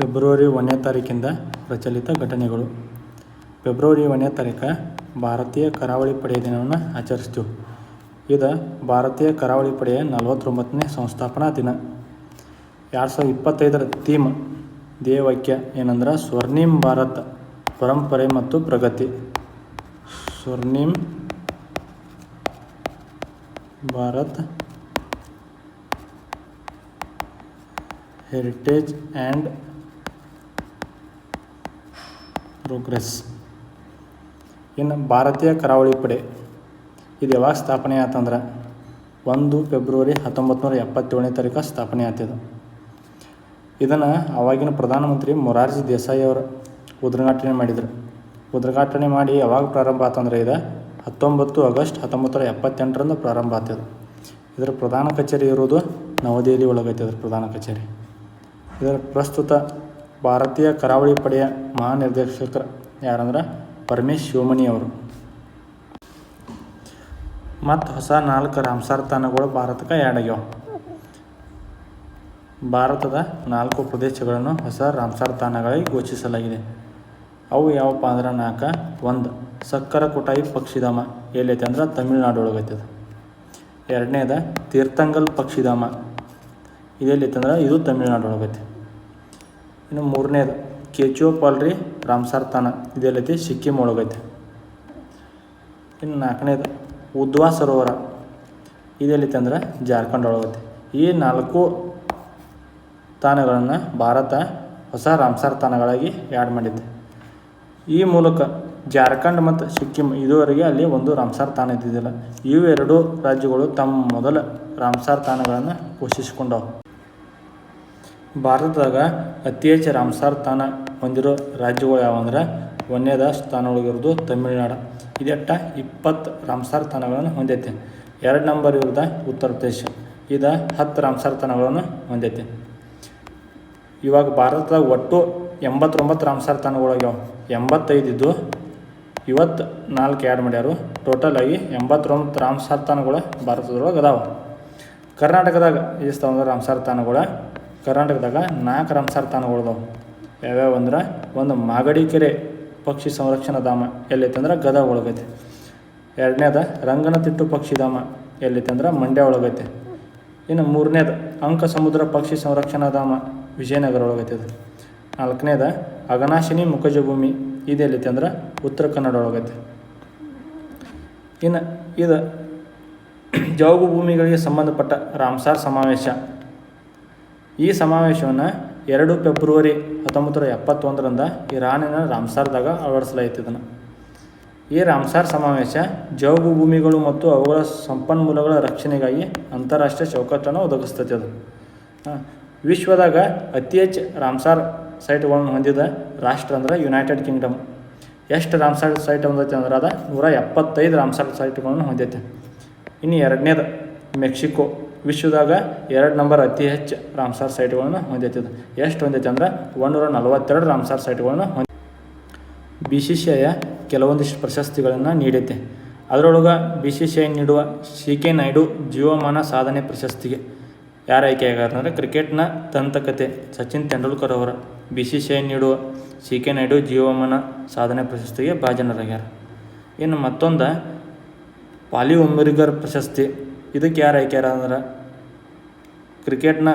February 1ನೇ ತಾರೀಕಿಂದ ಪ್ರಚಲಿತ ಘಟನೆಗಳು. ಫೆಬ್ರವರಿ 1ನೇ ತಾರೀಕು ಭಾರತೀಯ ಕರಾವಳಿ ಪಡೆಯ ದಿನವನ್ನು ಆಚರಿಸ್ತೀವಿ. ಇದು ಭಾರತೀಯ ಕರಾವಳಿ ಪಡೆಯ 49ನೇ ಸಂಸ್ಥಾಪನಾ ದಿನ. 2025 ಥೀಮ್ ಧ್ಯೇಯವಾಕ್ಯ ಏನಂದ್ರೆ ಸ್ವರ್ಣಿಮ್ ಭಾರತ್ ಪರಂಪರೆ ಮತ್ತು ಪ್ರಗತಿ. Swarnim Bharat heritage and progress. ಇನ್ನು ಭಾರತೀಯ ಕರಾವಳಿ ಪಡೆ ಇದು ಯಾವಾಗ ಸ್ಥಾಪನೆ ಆತಂದ್ರೆ 1 ಫೆಬ್ರವರಿ 1977ನೇ ತಾರೀಕು ಸ್ಥಾಪನೆ ಆಗ್ತದೆ. ಇದನ್ನು ಆವಾಗಿನ ಪ್ರಧಾನಮಂತ್ರಿ ಮೊರಾರ್ಜಿ ದೇಸಾಯಿ ಅವರು ಉದ್ಘಾಟನೆ ಮಾಡಿದರು. ಉದ್ಘಾಟನೆ ಮಾಡಿ ಯಾವಾಗ ಪ್ರಾರಂಭ ಆತಂದ್ರೆ ಇದು 19 ಆಗಸ್ಟ್ 1978ರಂದು ಪ್ರಾರಂಭ ಆಗ್ತದೆ. ಇದರ ಪ್ರಧಾನ ಕಚೇರಿ ಇರುವುದು ನವದೆಹಲಿ ಒಳಗೈತೆ. ಇದರ ಪ್ರಧಾನ ಕಚೇರಿ. ಇದರ ಪ್ರಸ್ತುತ ಭಾರತೀಯ ಕರಾವಳಿ ಪಡೆಯ ಮಹಾನಿರ್ದೇಶಕರು ಯಾರಂದ್ರೆ ಪರಮೇಶ್ ಶಿವಮಣಿ ಅವರು. ಮತ್ತು ಹೊಸ 4 ರಾಮ್ಸಾರ್ ತಾಣಗಳು ಭಾರತಕ್ಕೆ ಆ್ಯಡ್ ಆಗ್ಯಾವ. ಭಾರತದ 4 ಪ್ರದೇಶಗಳನ್ನು ಹೊಸ ರಾಮ್ಸಾರ್ ತಾಣಗಳಿಗೆ ಘೋಷಿಸಲಾಗಿದೆ. ಅವು ಯಾವಪ್ಪ ಅಂದ್ರೆ 4. 1 ಸಕ್ಕರಕೋಟೈ ಪಕ್ಷಿಧಾಮ ಎಲ್ಲೈತೆ ಅಂದ್ರೆ ತಮಿಳುನಾಡು ಒಳಗೈತದ. 2ನೇದು ತೀರ್ಥಂಗಲ್ ಪಕ್ಷಿಧಾಮ ಇದೆಲ್ಲೈತೆ ಅಂದ್ರೆ ಇದು ತಮಿಳುನಾಡು ಒಳಗೈತೆ. ಇನ್ನು 3ನೇದು ಕೇಚುವಪಾಲ್ರಿ ರಾಮ್ಸಾರ್ ತಾಣ ಇದೆಲ್ಲೈತಿ ಸಿಕ್ಕಿಂ ಒಳಗೈತೆ. ಇನ್ನು 4ನೇದು ಉದ್ವಾ ಸರೋವರ ಇದೆಲ್ಲೈತೆ ಅಂದ್ರೆ ಜಾರ್ಖಂಡ್ ಒಳಗೈತೆ. ಈ 4 ತಾಣಗಳನ್ನು ಭಾರತ ಹೊಸ ರಾಮ್ಸಾರ್ ತಾಣಗಳಾಗಿ ಆ್ಯಡ್ ಮಾಡಿದೆ. ಈ ಮೂಲಕ ಜಾರ್ಖಂಡ್ ಮತ್ತು ಸಿಕ್ಕಿಂ ಇದುವರೆಗೆ ಅಲ್ಲಿ ಒಂದು ರಾಮ್ಸಾರ್ ತಾಣ ಇದ್ದಿದ್ದಿಲ್ಲ. ಇವು 2 ರಾಜ್ಯಗಳು ತಮ್ಮ ಮೊದಲ ರಾಮ್ಸಾರ್ ತಾಣಗಳನ್ನು ಘೋಷಿಸಿಕೊಂಡವು. ಭಾರತದಾಗ ಅತಿ ಹೆಚ್ಚು ರಾಮ್ಸಾರ್ ತಾಣ ಹೊಂದಿರೋ ರಾಜ್ಯಗಳು ಯಾವಂದ್ರೆ 1ನೇದ ಸ್ಥಾನದೊಳಗಿರೋದು ತಮಿಳುನಾಡು. ಇದೆಟ್ಟ 20 ರಾಮ್ಸಾರ್ ತಾಣಗಳನ್ನು ಹೊಂದೈತೆ. 2 ನಂಬರ್ ಇರೋದ ಉತ್ತರ ಪ್ರದೇಶ. ಇದು 10 ರಾಮ್ಸಾರ್ ತಾಣಗಳನ್ನು ಹೊಂದೈತೆ. ಇವಾಗ ಭಾರತದಾಗ ಒಟ್ಟು 89 ರಾಮ್ಸಾರ್ ತಾಣಗಳಾಗ್ಯಾವ. 85 ಇದ್ದು ಇವತ್ತು 4 ಆ್ಯಡ್ ಮಾಡ್ಯಾರು. ಟೋಟಲ್ ಆಗಿ 89 ರಾಮ್ಸಾರ್ ತಾಣಗಳು ಭಾರತದೊಳಗೆ ಅದಾವ. ಕರ್ನಾಟಕದಾಗ ಎಷ್ಟು ರಾಮ್ಸಾರ್ ತಾಣಗಳು? ಕರ್ನಾಟಕದಾಗ 4 ರಾಮ್ಸಾರ್ ತಾಣಗಳು ಅದಾವೆ. ಯಾವ್ಯಾವ ಅಂದ್ರೆ 1 ಮಾಗಡಿ ಕೆರೆ ಪಕ್ಷಿ ಸಂರಕ್ಷಣಾ ಧಾಮ ಎಲ್ಲೈತೆ ಅಂದ್ರೆ ಗದಗ ಒಳಗೈತೆ. 2ನೇದು ರಂಗನತಿಟ್ಟು ಪಕ್ಷಿಧಾಮ ಎಲ್ಲೈತೆ ಅಂದ್ರೆ ಮಂಡ್ಯ ಒಳಗೈತೆ. ಇನ್ನು 3ನೇದು ಅಂಕ ಸಮುದ್ರ ಪಕ್ಷಿ ಸಂರಕ್ಷಣಾ ಧಾಮ ವಿಜಯನಗರ ಒಳಗೈತೆ. 4ನೇದು ಅಘನಾಶಿನಿ ಮುಖಜಭೂಮಿ ಇದೆಲ್ಲೈತೆ ಅಂದ್ರೆ ಉತ್ತರ ಕನ್ನಡ ಒಳಗೈತೆ. ಇನ್ನು ಇದು ಜೌಗು ಭೂಮಿಗಳಿಗೆ ಸಂಬಂಧಪಟ್ಟ ರಾಮ್ಸಾರ್ ಸಮಾವೇಶ. ಈ ಸಮಾವೇಶವನ್ನು 2 ಫೆಬ್ರವರಿ 1971ರಂದು ಇರಾನಿನ ರಾಮ್ಸಾರ್ದಾಗ ಅಳವಡಿಸಲಾಯಿತು. ಇದನ್ನು ಈ ರಾಮ್ಸಾರ್ ಸಮಾವೇಶ ಜೌಗು ಭೂಮಿಗಳು ಮತ್ತು ಅವುಗಳ ಸಂಪನ್ಮೂಲಗಳ ರಕ್ಷಣೆಗಾಗಿ ಅಂತಾರಾಷ್ಟ್ರೀಯ ಚೌಕಟ್ಟನ್ನು ಒದಗಿಸ್ತೈತೆ. ಅದು ವಿಶ್ವದಾಗ ಅತಿ ಹೆಚ್ಚು ರಾಮ್ಸಾರ್ ಸೈಟ್ಗಳನ್ನು ಹೊಂದಿದ ರಾಷ್ಟ್ರ ಅಂದ್ರೆ ಯುನೈಟೆಡ್ ಕಿಂಗ್ಡಮ್. ಎಷ್ಟು ರಾಮ್ಸಾರ್ ಸೈಟ್ ಹೊಂದೈತೆ ಅಂದ್ರೆ ಅದು 175 ರಾಮ್ಸಾರ್ ಸೈಟ್ಗಳನ್ನು ಹೊಂದೈತೆ. ಇನ್ನು 2ನೇದು ಮೆಕ್ಸಿಕೋ. ವಿಶ್ವದಾಗ 2 ನಂಬರ್ ಅತಿ ಹೆಚ್ಚು ರಾಮ್ಸಾರ್ ಸೈಟ್ಗಳನ್ನು ಹೊಂದೈತೆ. ಎಷ್ಟು ಹೊಂದೈತೆ ಅಂದ್ರೆ 142 ರಾಮ್ಸಾರ್ ಸೈಟ್ಗಳನ್ನು BCCI ಕೆಲವೊಂದಿಷ್ಟು ಪ್ರಶಸ್ತಿಗಳನ್ನು ನೀಡೈತೆ. ಅದರೊಳಗೆ BCCI ನೀಡುವ CK ನಾಯ್ಡು ಜೀವಮಾನ ಸಾಧನೆ ಪ್ರಶಸ್ತಿಗೆ ಯಾರು ಆಯ್ಕೆ ಆಗ್ಯಾರ ಅಂದರೆ ಕ್ರಿಕೆಟ್ನ ದಂತಕತೆ ಸಚಿನ್ ತೆಂಡೂಲ್ಕರ್ ಅವರ BCCI ನೀಡುವ CK ನಾಯ್ಡು ಜೀವಮಾನ ಸಾಧನೆ ಪ್ರಶಸ್ತಿಗೆ ಭಾಜನರಾಗ್ಯಾರ. ಇನ್ನು ಮತ್ತೊಂದು ಪಾಲಿ ಉಮ್ರಿಗರ್ ಪ್ರಶಸ್ತಿ. ಇದಕ್ಕೆ ಯಾರು ಆಯ್ಕೆಯಾರ ಅಂದ್ರೆ ಕ್ರಿಕೆಟ್ನ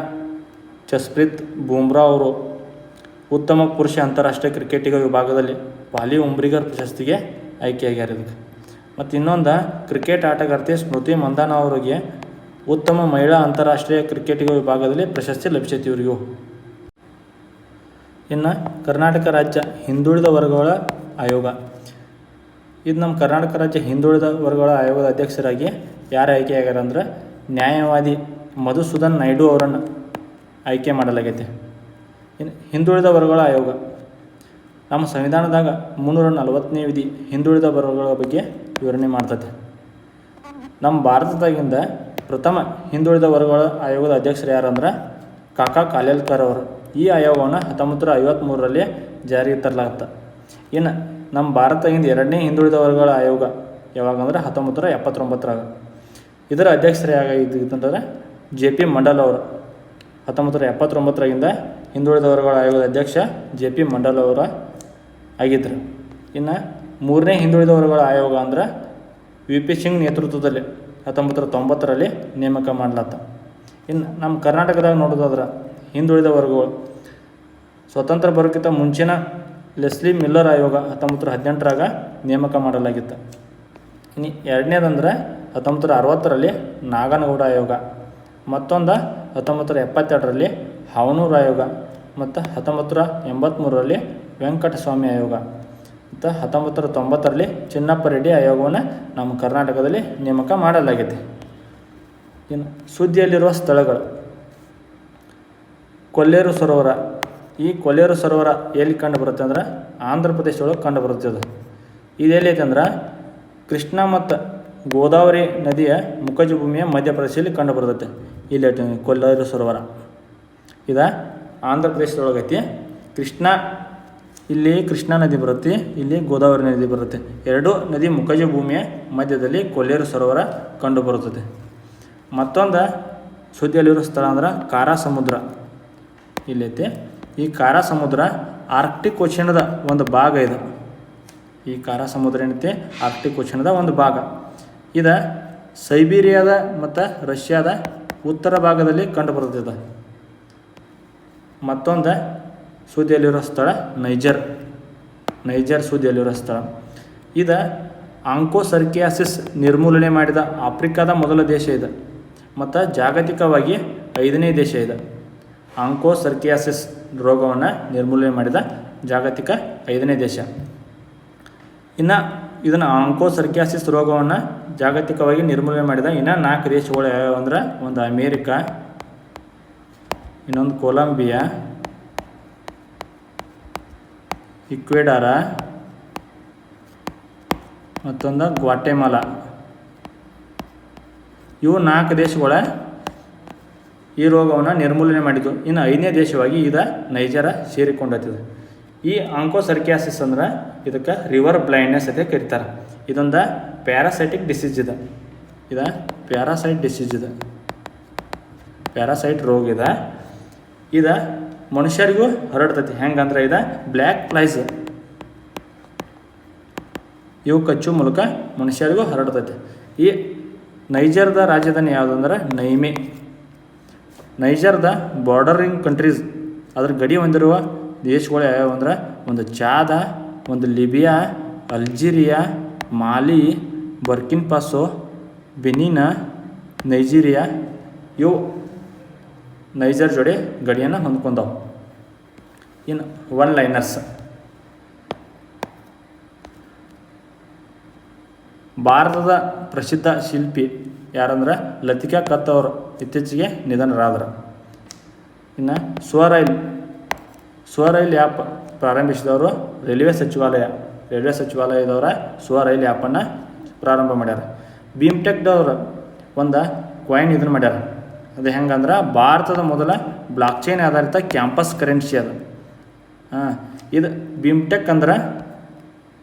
ಜಸ್ಪ್ರೀತ್ ಬೂಮ್ರಾ ಅವರು ಉತ್ತಮ ಪುರುಷ ಅಂತಾರಾಷ್ಟ್ರೀಯ ಕ್ರಿಕೆಟಿಗ ವಿಭಾಗದಲ್ಲಿ ಪಾಲಿ ಉಮ್ರಿಗರ್ ಪ್ರಶಸ್ತಿಗೆ ಆಯ್ಕೆಯಾಗ್ಯಾರ. ಇದಕ್ಕೆ ಮತ್ತು ಇನ್ನೊಂದು ಕ್ರಿಕೆಟ್ ಆಟಗಾರ್ತಿ ಸ್ಮೃತಿ ಮಂದಾನ ಅವರಿಗೆ ಉತ್ತಮ ಮಹಿಳಾ ಅಂತಾರಾಷ್ಟ್ರೀಯ ಕ್ರಿಕೆಟಿಗ ವಿಭಾಗದಲ್ಲಿ ಪ್ರಶಸ್ತಿ ಲಭಿಸೈತಿ ಇವರಿಗೂ. ಇನ್ನು ಕರ್ನಾಟಕ ರಾಜ್ಯ ಹಿಂದುಳಿದ ವರ್ಗಗಳ ಆಯೋಗ. ಇದು ನಮ್ಮ ಕರ್ನಾಟಕ ರಾಜ್ಯ ಹಿಂದುಳಿದ ವರ್ಗಗಳ ಆಯೋಗದ ಅಧ್ಯಕ್ಷರಾಗಿ ಯಾರು ಆಯ್ಕೆ ಆಗ್ಯಾರ ಅಂದ್ರೆ ನ್ಯಾಯವಾದಿ ಮಧುಸೂದನ್ ನಾಯ್ಡು ಅವರನ್ನು ಆಯ್ಕೆ ಮಾಡಲಾಗೈತೆ. ಇನ್ನು ಹಿಂದುಳಿದ ವರ್ಗಗಳ ಆಯೋಗ ನಮ್ಮ ಸಂವಿಧಾನದಾಗ 340ನೇ ವಿಧಿ ಹಿಂದುಳಿದ ವರ್ಗಗಳ ಬಗ್ಗೆ ವಿವರಣೆ ಮಾಡ್ತದೆ. ನಮ್ಮ ಭಾರತದಾಗಿಂದ ಪ್ರಥಮ ಹಿಂದುಳಿದ ವರ್ಗಗಳ ಆಯೋಗದ ಅಧ್ಯಕ್ಷರು ಯಾರಂದ್ರೆ ಕಾಕಾ ಕಾಲೇಲ್ಕರ್ ಅವರು. ಈ ಆಯೋಗವನ್ನು 1953ರಲ್ಲಿ ಜಾರಿಗೆ ತರಲಾಗುತ್ತೆ. ಇನ್ನು ನಮ್ಮ ಭಾರತದಾಗಿಂದ 2ನೇ ಹಿಂದುಳಿದ ವರ್ಗಗಳ ಆಯೋಗ ಯಾವಾಗಂದ್ರೆ 1979ರಾಗ. ಇದರ ಅಧ್ಯಕ್ಷರು ಯಾಗಿದ್ದಂದ್ರೆ JP ಮಂಡಲ್ ಅವರು 1979ರಿಂದ ಹಿಂದುಳಿದ ವರ್ಗಗಳ ಆಯೋಗದ ಅಧ್ಯಕ್ಷ JP ಮಂಡಲ್ ಅವರ ಆಗಿದ್ದರು. ಇನ್ನು ಮೂರನೇ ಹಿಂದುಳಿದ ವರ್ಗಗಳ ಆಯೋಗ ಅಂದ್ರೆ VP ಸಿಂಗ್ ನೇತೃತ್ವದಲ್ಲಿ 1990ರಲ್ಲಿ ನೇಮಕ ಮಾಡ್ಲತ್ತ. ಇನ್ನು ನಮ್ಮ ಕರ್ನಾಟಕದಾಗ ನೋಡೋದಾದ್ರೆ ಹಿಂದುಳಿದ ವರ್ಗಗಳು ಸ್ವತಂತ್ರ ಬರೋಕ್ಕಿಂತ ಮುಂಚಿನ ಲೆಸ್ಲಿ ಮಿಲ್ಲರ್ ಆಯೋಗ 1918ರಾಗ ನೇಮಕ ಮಾಡಲಾಗಿತ್ತು. ಇನ್ನು ಎರಡನೇದಂದ್ರೆ 1960ರಲ್ಲಿ ನಾಗನಗೌಡ ಆಯೋಗ, ಮತ್ತೊಂದು 1972ರಲ್ಲಿ ಹಾವನೂರು ಆಯೋಗ, ಮತ್ತು 1983ರಲ್ಲಿ ವೆಂಕಟಸ್ವಾಮಿ ಆಯೋಗ, ಮತ್ತು 1990ರಲ್ಲಿ ಚಿನ್ನಪ್ಪ ರೆಡ್ಡಿ ಆಯೋಗವನ್ನು ನಮ್ಮ ಕರ್ನಾಟಕದಲ್ಲಿ ನೇಮಕ ಮಾಡಲಾಗಿದೆ. ಇನ್ನು ಸುದ್ದಿಯಲ್ಲಿರುವ ಸ್ಥಳಗಳು ಕೊಲ್ಲೇರು ಸರೋವರ. ಈ ಕೊಲ್ಲೇರು ಸರೋವರ ಎಲ್ಲಿ ಕಂಡು ಬರುತ್ತೆ ಅಂದ್ರೆ ಆಂಧ್ರ ಪ್ರದೇಶದೊಳಗೆ ಕಂಡು ಬರುತ್ತೆ. ಅದು ಇದೆಲ್ಲೈತೆ ಅಂದ್ರೆ ಕೃಷ್ಣ ಮತ್ತು ಗೋದಾವರಿ ನದಿಯ ಮುಖಜ ಭೂಮಿಯ ಮಧ್ಯಪ್ರದೇಶದಲ್ಲಿ ಕಂಡು ಬರ್ತೈತೆ. ಇಲ್ಲಿ ಕೊಲ್ಲೇರು ಸರೋವರ ಇದು ಆಂಧ್ರ ಪ್ರದೇಶದೊಳಗೈತಿ. ಇಲ್ಲಿ ಕೃಷ್ಣಾ ನದಿ ಬರುತ್ತೆ, ಇಲ್ಲಿ ಗೋದಾವರಿ ನದಿ ಬರುತ್ತೆ. ಎರಡೂ ನದಿ ಮುಖಜ ಭೂಮಿಯ ಮಧ್ಯದಲ್ಲಿ ಕೊಲ್ಲೇರು ಸರೋವರ ಕಂಡು ಬರುತ್ತದೆ. ಮತ್ತೊಂದು ಸುದ್ದಿಯಲ್ಲಿರೋ ಸ್ಥಳ ಅಂದ್ರೆ ಕಾರಾ ಸಮುದ್ರ ಇಲ್ಲೈತಿ. ಈ ಕಾರಾ ಸಮುದ್ರ ಆರ್ಕ್ಟಿಕ್ ಓಷನ್ದ ಒಂದು ಭಾಗ ಇದು. ಈ ಕಾರಾ ಸಮುದ್ರ ಏನೈತಿ ಆರ್ಕ್ಟಿಕ್ ಓಷನ್ದ ಒಂದು ಭಾಗ. ಇದು ಸೈಬೀರಿಯಾದ ಮತ್ತು ರಷ್ಯಾದ ಉತ್ತರ ಭಾಗದಲ್ಲಿ ಕಂಡು ಬರುತ್ತದೆ. ಮತ್ತೊಂದು ಸುದ್ದಿಯಲ್ಲಿರೋ ಸ್ಥಳ ನೈಜರ್ ಸುದ್ದಿಯಲ್ಲಿರೋ ಸ್ಥಳ. ಇದು ಆಂಕೋಸರ್ಕಿಯಾಸಿಸ್ ನಿರ್ಮೂಲನೆ ಮಾಡಿದ ಆಫ್ರಿಕಾದ ಮೊದಲ ದೇಶ ಇದೆ ಮತ್ತು ಜಾಗತಿಕವಾಗಿ 5ನೇ ದೇಶ ಇದೆ. ಆಂಕೋಸರ್ಕಿಯಾಸಿಸ್ ರೋಗವನ್ನು ನಿರ್ಮೂಲನೆ ಮಾಡಿದ ಜಾಗತಿಕ 5ನೇ ದೇಶ. ಇನ್ನು ಇದನ್ನು ಆಂಕೋಸರ್ಕಿಯಾಸಿಸ್ ರೋಗವನ್ನು ಜಾಗತಿಕವಾಗಿ ನಿರ್ಮೂಲನೆ ಮಾಡಿದ ಇನ್ನು 4 ದೇಶಗಳು ಯಾವ್ಯಾವ ಅಂದ್ರೆ ಒಂದು ಅಮೇರಿಕಾ, ಇನ್ನೊಂದು ಕೊಲಂಬಿಯಾ, ಇಕ್ವೆಡಾರ, ಮತ್ತೊಂದು ಗ್ವಾಟೆಮಾಲಾ. ಇವು 4 ದೇಶಗಳ ಈ ರೋಗವನ್ನು ನಿರ್ಮೂಲನೆ ಮಾಡಿದ್ದು. ಇನ್ನು 5ನೇ ದೇಶವಾಗಿ ಇದು ನೈಜರ ಸೇರಿಕೊಂಡೈತಿದೆ. ಈ ಆಂಕೋಸರ್ಕಿಯಾಸಿಸ್ ಅಂದ್ರೆ ಇದಕ್ಕೆ ರಿವರ್ ಬ್ಲೈಂಡ್ನೆಸ್ ಅಂತ ಕರೀತಾರೆ. ಇದೊಂದು ಪ್ಯಾರಾಸೈಟಿಕ್ ಡಿಸೀಸ್ ಇದೆ. ಇದು ಪ್ಯಾರಾಸೈಟ್ ರೋಗ ಇದೆ. ಇದು ಮನುಷ್ಯರಿಗೂ ಹರಡ್ತೈತಿ. ಹೆಂಗಂದ್ರೆ ಇದು ಬ್ಲ್ಯಾಕ್ ಫ್ಲೈಸ್ ಇವು ಕಚ್ಚು ಮೂಲಕ ಮನುಷ್ಯರಿಗೂ ಹರಡ್ತೈತಿ. ಈ ನೈಜರ್ದ ರಾಜಧಾನಿ ಯಾವುದಂದ್ರೆ ನೈಜರ್ದ ಬಾರ್ಡರಿಂಗ್ ಕಂಟ್ರೀಸ್ ಅದ್ರ ಗಡಿ ಹೊಂದಿರುವ ದೇಶಗಳು ಯಾವ್ಯಾವ ಅಂದ್ರೆ ಒಂದು ಚಾದ, ಒಂದು ಲಿಬಿಯಾ, ಅಲ್ಜೀರಿಯಾ, ಮಾಲಿ, ಬರ್ಕಿನ್ ಫಾಸೋ, ಬೆನಿನ್, ನೈಜೀರಿಯಾ. ಇವು ನೈಜರ್ ಜೋಡಿ ಗಡಿಯನ್ನು ಹೊಂದ್ಕೊಂಡವು. ಇನ್ನು ಒನ್ ಲೈನರ್ಸ್. ಭಾರತದ ಪ್ರಸಿದ್ಧ ಶಿಲ್ಪಿ ಯಾರಂದ್ರೆ ಲತಿಕಾ ದತ್ ಅವರು ಇತ್ತೀಚೆಗೆ ನಿಧನರಾದರು. ಇನ್ನು ಸ್ವರೈಲ್ ಆ್ಯಪ್ ಪ್ರಾರಂಭಿಸಿದವರು ರೈಲ್ವೆ ಸಚಿವಾಲಯದವರ ಸ್ವರೈಲ್ ಆ್ಯಪನ್ನು ಪ್ರಾರಂಭ ಮಾಡ್ಯಾರ. ಭೀಮ್ಟೆಕ್ದವರು ಒಂದು ಕಾಯಿನ್ ಇದನ್ನು ಮಾಡ್ಯಾರ. ಅದು ಹೆಂಗಂದ್ರೆ ಭಾರತದ ಮೊದಲ ಬ್ಲಾಕ್ ಚೈನ್ ಆಧಾರಿತ ಕ್ಯಾಂಪಸ್ ಕರೆನ್ಸಿ ಅದು. ಇದು ಭೀಮ್ಟೆಕ್ ಅಂದ್ರೆ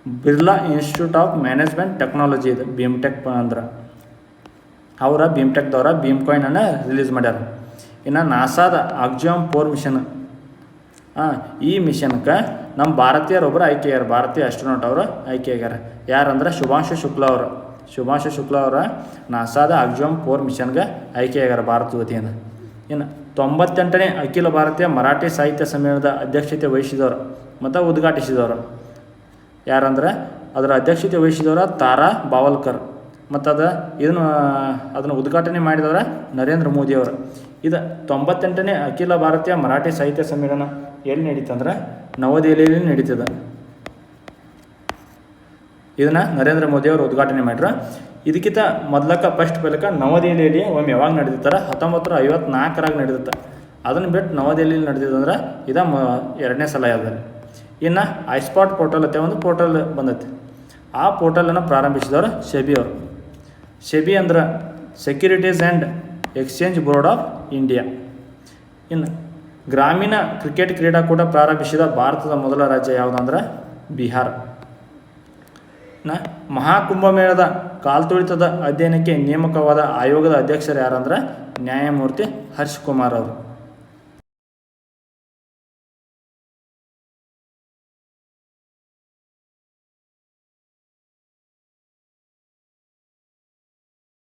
Birla institute of management technology. ಇದು ಭೀಮ್ಟೆಕ್ ಅಂದ್ರೆ ಭೀಮ್ಟೆಕ್ದವರ ಭೀಮ್ ಕಾಯಿನನ್ನು ರಿಲೀಸ್ ಮಾಡ್ಯಾರ. ಇನ್ನು ನಾಸಾದ ಆಕ್ಸಿಯಮ್ 4 ಮಿಷನ್. ಈ ಮಿಷನ್ಗೆ ನಮ್ಮ ಭಾರತೀಯರೊಬ್ಬರು ಆಯ್ಕೆಯಾರ, ಭಾರತೀಯ ಆಸ್ಟ್ರೋನಾಟ್ ಅವರು ಆಯ್ಕೆಯಾಗ್ಯಾರ. ಯಾರಂದ್ರೆ ಶುಭಾಂಶು ಶುಕ್ಲಾ ಅವರ ನಾಸಾದ ಆಕ್ಸಿಯಮ್ 4 ಮಿಷನ್ಗೆ ಆಯ್ಕೆಯಾಗ್ಯಾರ ಭಾರತ ವತಿಯಿಂದ. ಇನ್ನು 98ನೇ ಅಖಿಲ ಭಾರತೀಯ ಮರಾಠಿ ಸಾಹಿತ್ಯ ಸಮ್ಮೇಳನದ ಅಧ್ಯಕ್ಷತೆ ವಹಿಸಿದವರು ಮತ್ತು ಉದ್ಘಾಟಿಸಿದವರು ಯಾರಂದ್ರೆ ಅದರ ಅಧ್ಯಕ್ಷತೆ ವಹಿಸಿದವರು ತಾರಾ ಬಾವಲ್ಕರ್ ಮತ್ತು ಅದನ್ನು ಉದ್ಘಾಟನೆ ಮಾಡಿದವರ ನರೇಂದ್ರ ಮೋದಿಯವರು. ಇದು 98ನೇ ಅಖಿಲ ಭಾರತೀಯ ಮರಾಠಿ ಸಾಹಿತ್ಯ ಸಮ್ಮೇಳನ ಎಲ್ಲಿ ನಡೀತಂದ್ರೆ ನವದೆಹಲಿಯಲ್ಲಿ ನಡೀತದೆ. ಇದನ್ನು ನರೇಂದ್ರ ಮೋದಿಯವರು ಉದ್ಘಾಟನೆ ಮಾಡ್ರು. ಇದಕ್ಕಿಂತ ಫಸ್ಟ್ ನವದೆಹಲಿಯಲ್ಲಿ ಒಮ್ಮೆ ಯಾವಾಗ ನಡೆದಿರ್ತಾರೆ 1954ರಾಗ ನಡೆದಿತ್ತು. ಅದನ್ನು ಬಿಟ್ಟು ನವದೆಹಲಿಯಲ್ಲಿ ನಡೆದಿದ್ದಂದ್ರೆ ಇದು 2ನೇ ಸಲ ಯಾವ್ದಲ್ಲಿ. ಇನ್ನು ಐಸ್ಪಾಟ್ ಪೋರ್ಟಲ್ ಅಂತ ಒಂದು ಪೋರ್ಟಲ್ ಬಂದೈತಿ. ಆ ಪೋರ್ಟಲನ್ನು ಪ್ರಾರಂಭಿಸಿದವರು ಸೆಬಿ ಅಂದ್ರೆ securities and exchange board of India. ಇನ್ನು ಗ್ರಾಮೀಣ ಕ್ರಿಕೆಟ್ ಕ್ರೀಡಾಕೂಟ ಪ್ರಾರಂಭಿಸಿದ ಭಾರತದ ಮೊದಲ ರಾಜ್ಯ ಯಾವುದಂದ್ರೆ ಬಿಹಾರ. ಮಹಾಕುಂಭಮೇಳದ ಕಾಲ್ತುಳಿತದ ಅಧ್ಯಯನಕ್ಕೆ ನೇಮಕವಾದ ಆಯೋಗದ ಅಧ್ಯಕ್ಷರು ಯಾರಂದ್ರೆ ನ್ಯಾಯಮೂರ್ತಿ ಹರ್ಷ್ ಕುಮಾರ್ ಅವರು.